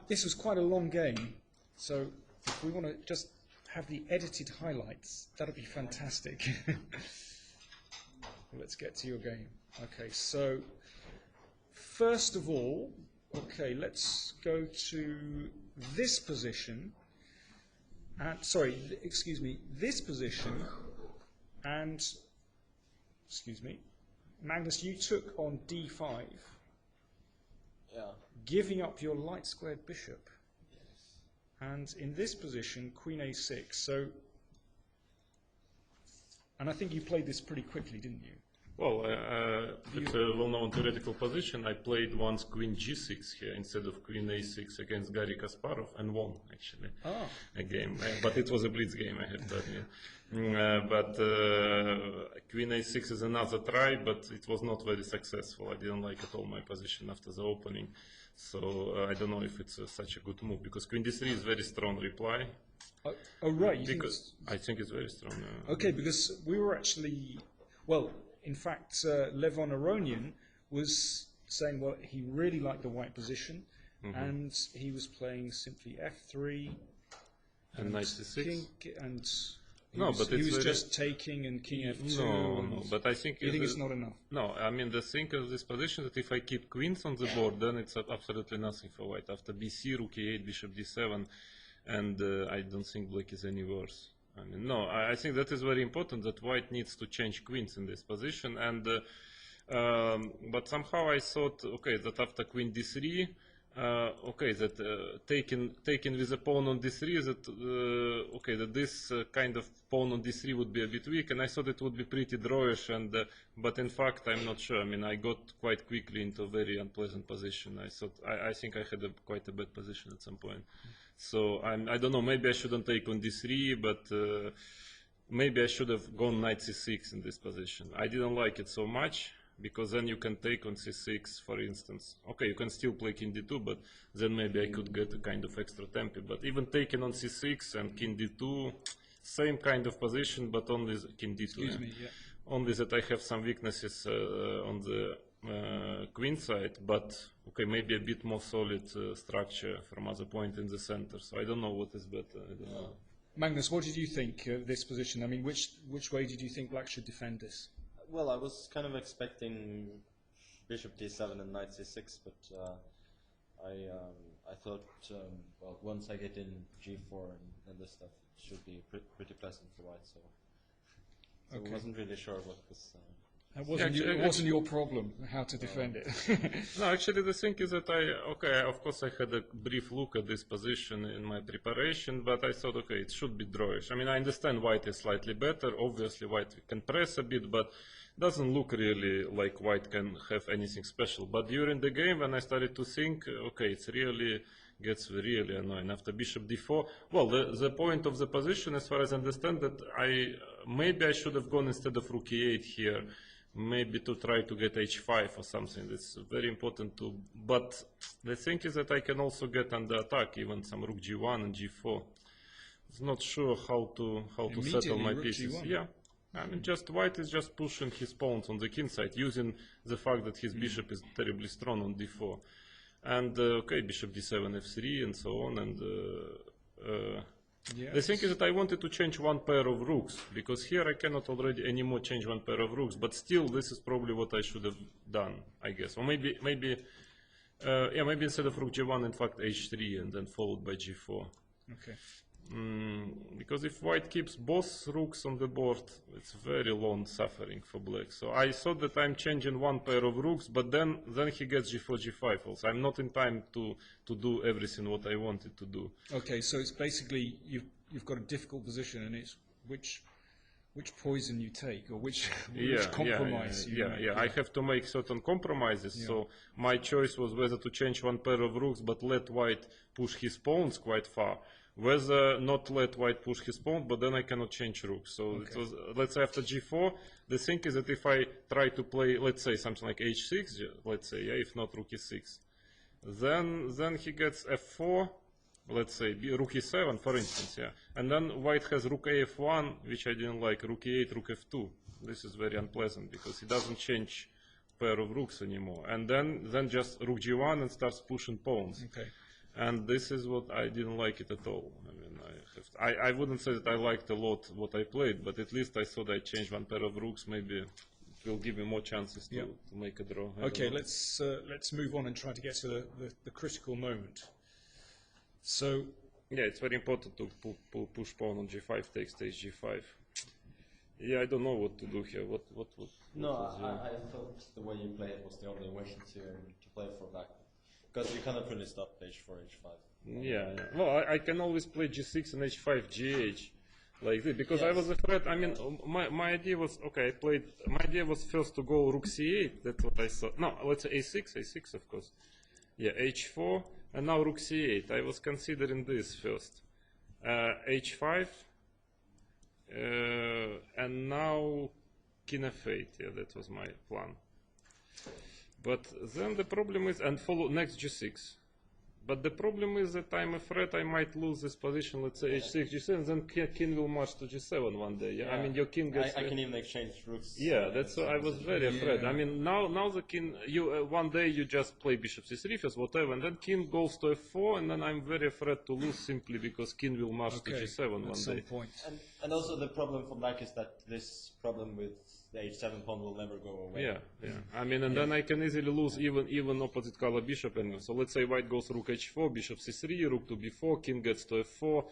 This was quite a long game, so if we want to just have the edited highlights, that'd be fantastic. Let's get to your game. Okay, so first of all, okay, let's go to this position. And sorry, excuse me, this position, and excuse me, Magnus, you took on d5. Yeah. Giving up your light squared bishop. Yes. And in this position, queen a6. So, and I think you played this pretty quickly, didn't you? Well, it's a well-known theoretical position. I played once queen g6 here instead of queen a6 against Garry Kasparov and won, actually, a game. But it was a blitz game, I have to admit. But queen a6 is another try, but it was not very successful. I didn't like at all my position after the opening. So I don't know if it's such a good move, because queen d3 is very strong reply. Oh, right. Because I think it's very strong. Okay, because we were actually, well, in fact, Levon Aronian was saying, well, he really liked the white position, and he was playing simply f3 and knight c6. And he no, was, but he it's was very... just taking and king f2. No, but I think... You think it's not enough? No, I mean, the thing of this position that if I keep queens on the board, then it's absolutely nothing for white. After bc, rook e8, bishop d7, and I don't think black is any worse. I mean, no, I think that is very important, that white needs to change queens in this position. And but somehow I thought, okay, that after queen d3, okay, that taking with a pawn on d3, that okay, that this kind of pawn on d3 would be a bit weak, and I thought it would be pretty drawish. And but in fact, I'm not sure. I mean, I got quite quickly into a very unpleasant position. I thought I think I had quite a bad position at some point. So I don't know. Maybe I shouldn't take on d3, but maybe I should have gone knight c6 in this position. I didn't like it so much, because then you can take on c6, for instance. Okay, you can still play king d2, but then maybe I could get a kind of extra tempo. But even taking on c6 and king d2, same kind of position, but only king d2. Excuse me, yeah. Only that I have some weaknesses on the queen side, but okay, maybe a bit more solid structure from other point in the center. So I don't know what is better. I don't know. Magnus, what did you think of this position? I mean, which way did you think black should defend this? Well, I was kind of expecting bishop d7 and knight c6, but I thought, well, once I get in g4 and this stuff, it should be pretty pleasant for white. So okay. I wasn't really sure what was. It wasn't your problem how to defend it. No, actually the thing is that of course I had a brief look at this position in my preparation, but I thought, okay, it should be drawish. I mean, I understand white is slightly better. Obviously white can press a bit, but doesn't look really like white can have anything special. But during the game, when I started to think, okay, it's really gets really annoying. After bishop d4, well, the point of the position, as far as I understand, that maybe I should have gone instead of rook e8 here, maybe to try to get h5 or something. It's very important to, but the thing is that I can also get under attack, even some rook g1 and g4. I'm not sure how to settle my pieces. G1. Yeah, I mean, just white is just pushing his pawns on the king side, using the fact that his bishop is terribly strong on d4. And okay, bishop d7, f3, and so on. And yes. The thing is that I wanted to change one pair of rooks, because here I cannot already anymore change one pair of rooks. But still, this is probably what I should have done, I guess. Or maybe instead of rook g1, in fact, h3, and then followed by g4. Okay. Because if white keeps both rooks on the board, it's very long suffering for black. So I thought that I'm changing one pair of rooks, but then he gets g4, g5 also. I'm not in time to do everything what I wanted to do. Okay, so it's basically you've got a difficult position, and it's which poison you take, or which compromise you make. I have to make certain compromises. Yeah. So my choice was whether to change one pair of rooks but let white push his pawns quite far, whether not let white push his pawn, but then I cannot change rooks. So okay. It was, let's say after g4, the thing is that if I try to play, let's say something like h6, let's say, yeah, if not rook e6, then he gets f4, let's say rook e7, for instance, yeah, and then white has rook af1, which I didn't like, rook e8, rook f2. This is very unpleasant because he doesn't change pair of rooks anymore, and then just rook g1 and starts pushing pawns. Okay. And this is what I didn't like it at all. I mean, I wouldn't say that I liked a lot what I played, but at least I thought I changed one pair of rooks. Maybe it will give me more chances to make a draw. Okay, let's move on and try to get to the critical moment. So yeah, it's very important to push pawn on g5, take stage g5. Yeah, I don't know what to do here. What No, I thought the way you played was the only way to play for back. Because you cannot really stop h4, h5. Yeah. Well, I can always play g6 and h5, gh, like this, because I was afraid. I mean, my idea was okay. My idea was first to go rook c8. That's what I thought. No, let's say a6, of course. Yeah, h4, and now rook c8. I was considering this first, h5, and now king f8. Yeah, that was my plan. But then the problem is, and follow next g6. But the problem is that I'm afraid I might lose this position, let's say h6, g7, then king will march to g7 one day. Yeah? I mean, your king gets... I can even exchange rooks. Yeah, that's what I was very afraid. I mean, now the king, one day you just play bishop c3 first, whatever, and then king goes to f4, and then I'm very afraid to lose simply because king will march to g7 one day. Point. And also the problem for black is that this problem with the h7 pawn will never go away. Yeah. I mean, and then I can easily lose even opposite color bishop angle. So let's say white goes rook h4, bishop c3, rook to b4, king gets to f4.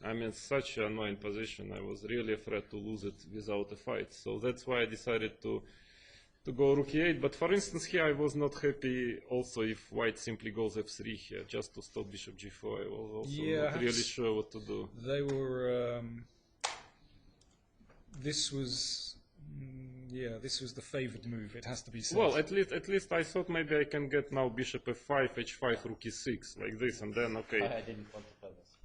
I mean, such an annoying position. I was really afraid to lose it without a fight. So that's why I decided to go rook e8. But for instance, here I was not happy also if white simply goes f3 here, just to stop bishop g4. I was also not really sure what to do. They were... This was the favored move. It has to be said. Well, at least I thought maybe I can get now bishop f5, h5, rook e6, like this, and then okay. I didn't want to play this.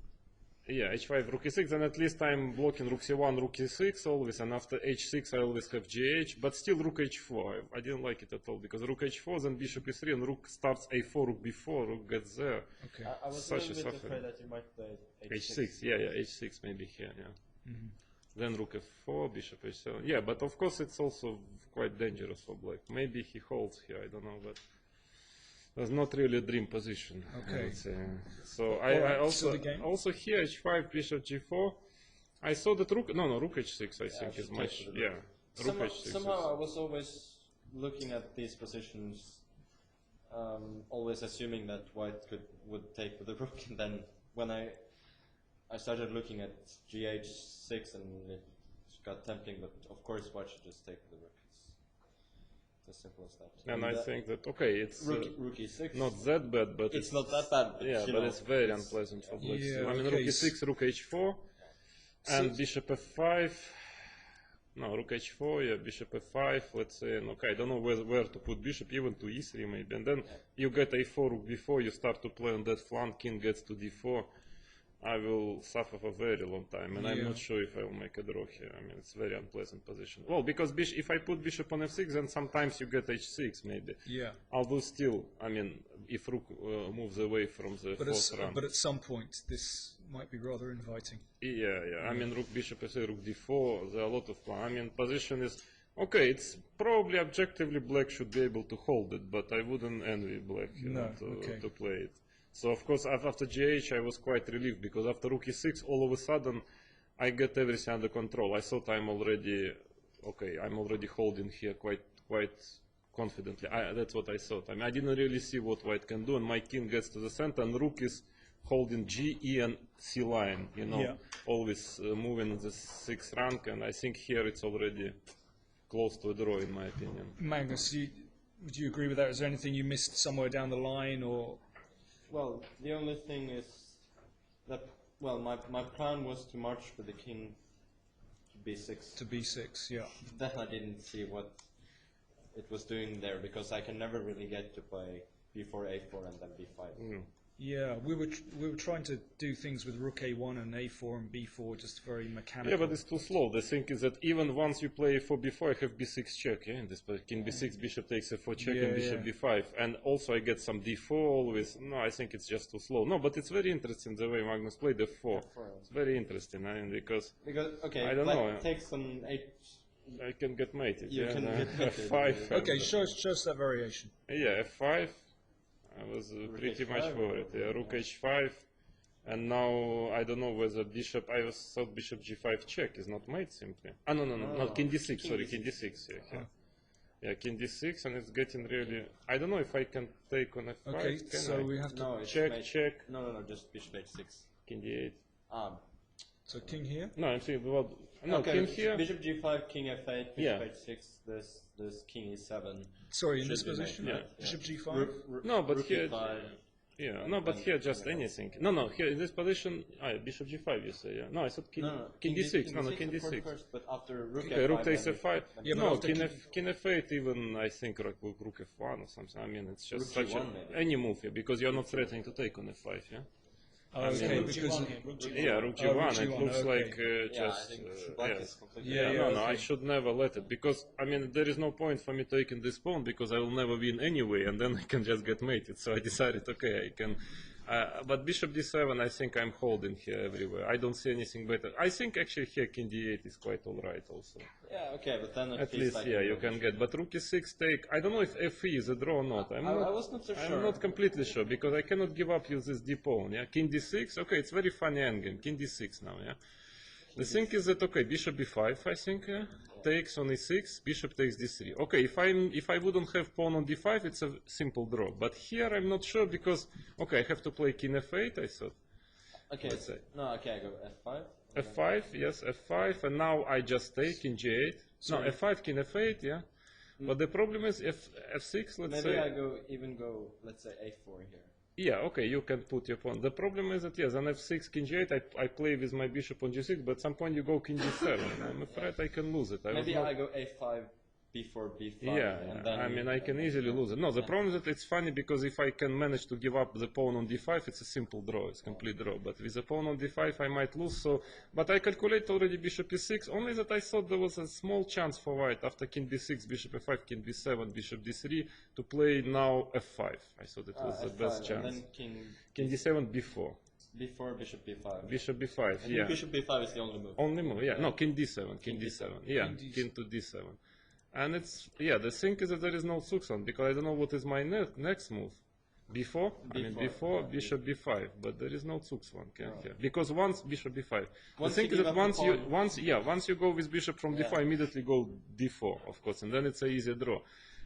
Yeah, h5, rook e6, and at least I'm blocking rook c1, rook e6 always, and after h6 I always have gh, but still rook h4. I didn't like it at all, because rook h4, then bishop e3, and rook starts a4, rook b4, rook gets there. Okay. I was a little bit afraid that you might play h6. Yeah, h6 maybe here, yeah. Then rook f4, bishop h7. Yeah, but of course it's also quite dangerous for black. Maybe he holds here, I don't know, but it's not really a dream position. Okay. So I also here h5, bishop g4. I saw that rook h6 I think is much, rook h6. Somehow I was always looking at these positions, always assuming that white would take with the rook, and then when I started looking at gh6 and it got tempting, but of course white should just take the rook. It's as simple as that. And I think that, okay, it's rook e6. not that bad, but it's not that bad. But but it's very unpleasant for black. I mean, rook e6, rook h4, and bishop f5. No, rook h4, bishop f5, let's say, and okay, I don't know where to put bishop, even to e3 maybe. And then you get a4, rook b4, you start to play on that flank, king gets to d4. I will suffer for a very long time, and I'm not sure if I will make a draw here. I mean, it's a very unpleasant position. Well, because if I put bishop on f6, then sometimes you get h6, maybe. Yeah. Although still, I mean, if rook moves away from the fourth rank. But at some point, this might be rather inviting. Yeah. I mean, rook bishop f3, rook d4, there are a lot of plans. I mean, position is... Okay, it's probably objectively black should be able to hold it, but I wouldn't envy black to play it. So of course after gh I was quite relieved, because after rook e6 all of a sudden I get everything under control. I thought I'm already holding here quite confidently. That's what I thought. I mean, I didn't really see what white can do, and my king gets to the center and rook is holding g, e and c line, always moving in the 6th rank, and I think here it's already close to a draw in my opinion. Magnus, would you agree with that? Is there anything you missed somewhere down the line, or... Well, the only thing is that, well, my plan was to march with the king to b6. To b6, yeah. Then I didn't see what it was doing there, because I can never really get to play b4, a4, and then b5. Yeah, we were trying to do things with rook a1 and a4 and b4, just very mechanical. Yeah, but it's too slow. The thing is that even once you play a4, b4, I have b6 check, in this king b6, bishop takes a4 check, and bishop b5. And also I get some d4 always. No, I think it's just too slow. No, but it's very interesting the way Magnus played f4. It's very interesting, I mean, because okay, I don't know. Takes an 8. I can get mated. You can get mated. f5. Okay, show us that variation. Yeah, f5. I was Rook pretty H5 much worried. or- Yeah, Rook H5, and now I don't know whether bishop. I was thought bishop G5 check is not mate simply. Ah, no, King D6. King Sorry, D6. King D6. Yeah, King D6, and it's getting really. I don't know if I can take on F5. Okay, can so I? we have to. No, it's Check, mate. check. No, just bishop H6. King D8. So king here. No, I'm saying well. No, okay, King here. Bishop G5, King F8, Bishop Yeah. H6. This King E7. Sorry, in Should this be mate, position, right? bishop G5. No, but Rook here. E5. Yeah, no, but here just anything. No, here in this position, bishop G5. You say, yeah. No, I thought King, No, King D6. No, King of course D6. first, but after Rook Okay, F5. Rook takes then F5. Yeah, but No, after King F8. Even I think Rook F1 or something. I mean, it's just Rook such G1 maybe. any move here because you're not threatening to take on F5. Yeah. Okay, Rook because G1 here, Rook G1. Yeah, Rook Oh, G1. Rook It G1, looks okay. like Yeah, just I think black is completely. Yeah, no, okay. I should never let it because I mean there is no point for me taking this pawn because I will never win anyway, and then I can just get mated. So I decided, okay, I can. But Bishop D7, I think I'm holding here everywhere. I don't see anything better. I think actually here King D8 is quite all right also. Yeah, okay, but then At least least, like yeah, you can get. But Rook E6 take. I don't know if F3 is a draw or not. I was not so I'm sure. not completely sure because I cannot give up with this D pawn. Yeah, King D6. Okay, it's very funny endgame. King D6 now. Yeah. The thing is that okay, Bishop B5. I think takes on E6. Bishop takes D3. Okay, if I wouldn't have pawn on D5, it's a simple draw. But here I'm not sure because okay, I have to play King F8. I thought. Okay, Let's say. no, okay, I go F5. F5, yes, F5, and now I just take King G8. No, F5, King F8, yeah. But the problem is F6, let's Maybe say. I go, let's say A4 here. Yeah, okay, you can put your pawn. The problem is that, yes, on F6, King G8, I play with my bishop on G6, but at some point you go King G7. I'm afraid I can lose it. Maybe I go A5, B4, B5. Yeah, and then I mean, I can easily lose it. No, the problem is that it's funny because if I can manage to give up the pawn on D5, it's a simple draw, it's complete draw. But with the pawn on D5, I might lose. So, but I calculate already Bishop E6. Only that I thought there was a small chance for white after King B6, Bishop F5, King B7, Bishop D3 to play now F5. I thought it was the F5, best and chance. then King D7 B4. B4, Bishop B5. Bishop B5. I think Yeah. Bishop B5 is the only move. Only move, yeah. No, King D7, King King D7, D7. yeah, King D7. King to D7. And it's, yeah, the thing is that there is no Suksan, because I don't know what is my next move. Before? I mean, before yeah, Bishop B5, but there is no Suksan here. Because once Bishop B5. Once the thing you is give that up the pawn- once you go with Bishop from D4, immediately go D4, of course, and then it's an easy draw.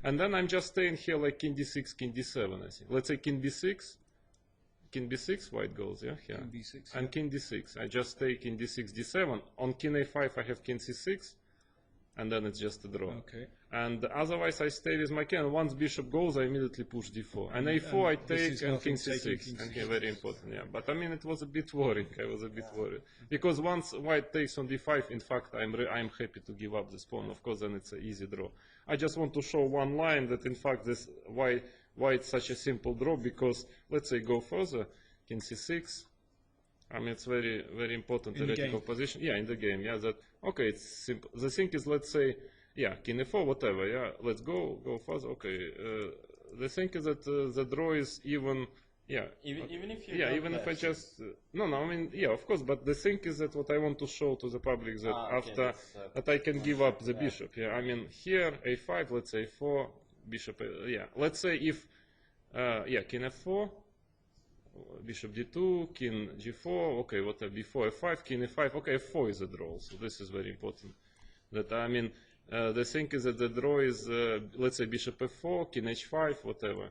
And then I'm just staying here like King D6, King D7, I think. Let's say King B6, King B6, white goes, yeah, here. King B6, And King D6. I just take King D6, D7. On King A5, I have King C6. And then it's just a draw. Okay. And otherwise I stay with my king. And once bishop goes, I immediately push d4. And a4 I this take is and nothing, king taking c6. king And c6. here, very important, yeah. But I mean, it was a bit worrying. I was a bit worried. Because once white takes on d5, in fact, I'm happy to give up this pawn. Of course, then it's an easy draw. I just want to show one line that, in fact, this why it's such a simple draw. Because, let's say, go further. King c6. I mean, it's very, very important In the theoretical game. position. Yeah, in the game. Yeah, that, okay, it's simple. The thing is, let's say, yeah, King e4, whatever, yeah, let's go further, okay. The thing is that the draw is even, yeah. Even if you yeah, don't even if I bet. just, no, I mean, yeah, of course, but the thing is that what I want to show to the public that Okay, after, that's, that I can give up the yeah. bishop, yeah, I mean, here, a5, let's say 4, bishop, yeah, let's say if, yeah, King f4, bishop d2, king g4, okay, whatever, b4, f5, king e5, okay, f4 is a draw, so this is very important. That, I mean, the thing is that the draw is, let's say bishop f4, king h5, whatever,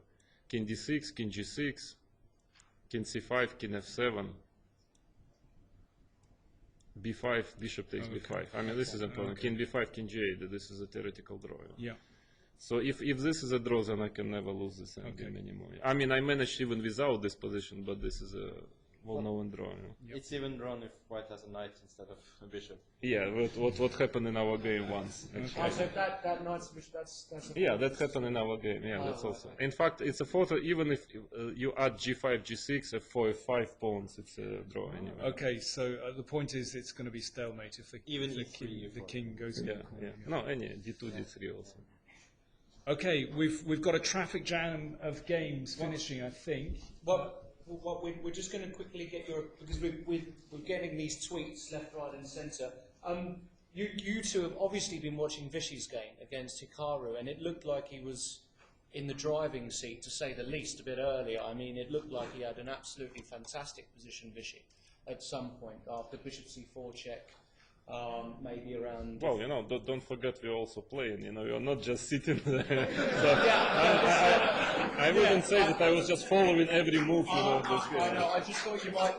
king d6, king g6, king c5, king f7, b5, bishop takes b5. I mean, this is important. King b5, king g8, this is a theoretical draw. Yeah. So if this is a draw, then I can never lose this endgame anymore. I mean, I managed even without this position, but this is a well-known draw. You know? It's even drawn if white has a knight instead of a bishop. Yeah, what happened in our game once. Actually. Oh, so that knight's bishop, that's a Yeah, that happened in our game. Yeah, that's also. In fact, it's a photo. Even if you add g5, g6, f4, f5 pawns, it's a draw anyway. Okay, so the point is it's going to be stalemate if the, Even if the, E3, king, the E4. king goes in Yeah, the corner. yeah. No, any d2, d3 also. Okay, we've got a traffic jam of games finishing, I think. We're just going to quickly get your, because we're getting these tweets left, right and centre. You two have obviously been watching Vishy's game against Hikaru, and it looked like he was in the driving seat, to say the least, a bit earlier. I mean, it looked like he had an absolutely fantastic position, Vichy, at some point after bishop c4 check. Maybe around. Well, don't forget we're also playing. You're not just sitting there. So I wouldn't say that I was just following every move. I know. I just thought you might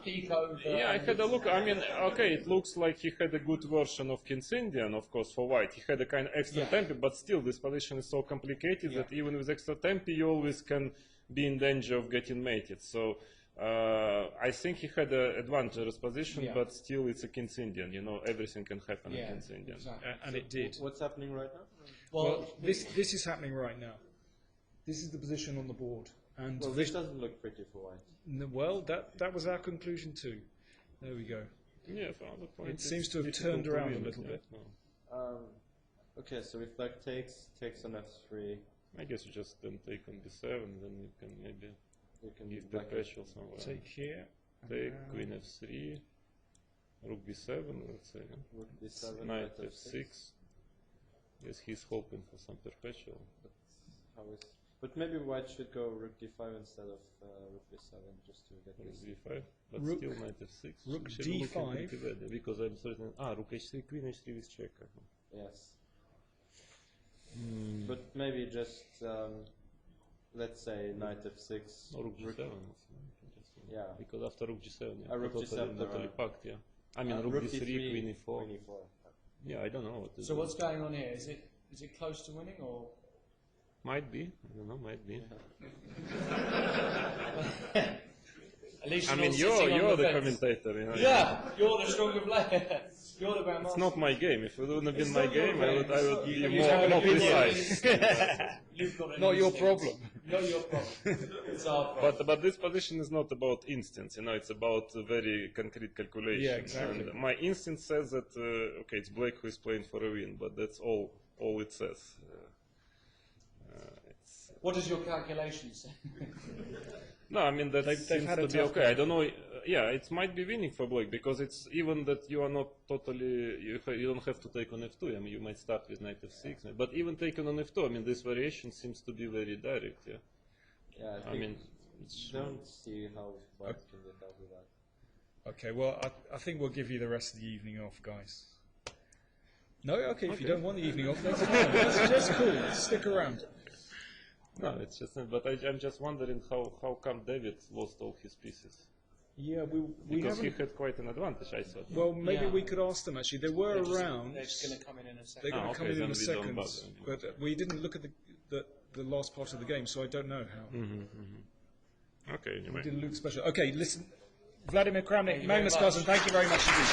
peek over. Yeah, I had a look. I mean, okay, it looks like he had a good version of King's Indian, of course, for white. He had a kind of extra tempo, but still, this position is so complicated that even with extra tempo, you always can be in danger of getting mated. So. I think he had an advantageous position, but still it's a King's Indian. Everything can happen in King's Indian. Exactly. And it did. What's happening right now? Well, this is happening right now. This is the position on the board. And Well, this doesn't look pretty for white. well, that was our conclusion too. There we go. Yeah, from other point, It seems to have turned around a little bit. Okay, so if black takes on f3, I guess you just then take on b7, then you can maybe you can give black perpetual somewhere. Take here. Take queen f3, rook b7, let's say. rook b7, Knight f6. Yes, he's hoping for some perpetual. But maybe white should go rook d5 instead of rook b7 just to get Rook this. d5, but Rook- still knight f6. rook Should be looking d5. pretty bad, because I'm certain. Rook h3, queen h3 with check. Yes. But maybe just let's say knight f6. Or rook g7. Yeah. Because after rook g7, rook g7, totally packed, yeah. I mean, rook d3, queen e4. Queen e4. Yeah, I don't know what to So do. what's going on here? Is it close to winning or? Might be. I don't know, might be. At least I you're mean, not sitting on you're the fence. commentator. Yeah, you're the stronger player. You're the grandmaster. It's not my game. If it wouldn't have been It's my not your game, game. I would be You have an more opinion. precise. You've got an Not your instinct. problem. Not your problem. It's our problem. But this position is not about instincts, it's about very concrete calculations. Yeah, exactly. And my instinct says that okay, it's black who is playing for a win, but that's all it says. What does your calculation say? No, I mean that They've seems had to a be tough okay. I don't know. Yeah, it might be winning for black because it's even that you are not totally. You don't have to take on f2. I mean, you might start with knight f6, but even taking on f2, I mean, this variation seems to be very direct. Yeah. Yeah, I mean, don't see how white can get out of that. Okay, well, I think we'll give you the rest of the evening off, guys. No? Okay, if you don't want the evening off, that's fine. That's cool. Stick around. no, it's just. But I'm just wondering how come David lost all his pieces. Yeah, we Because he haven't... had quite an advantage, I thought. Well, maybe Yeah. we could ask them, actually. They were around. They're just going to come in a second. They're going to come okay, in then a we don't second. bother. But we didn't look at the last part of the game, so I don't know how. Okay, anyway. We did Luke special. Okay, listen. Vladimir Kramnik, you very Magnus much. Carlsen, thank you very much indeed.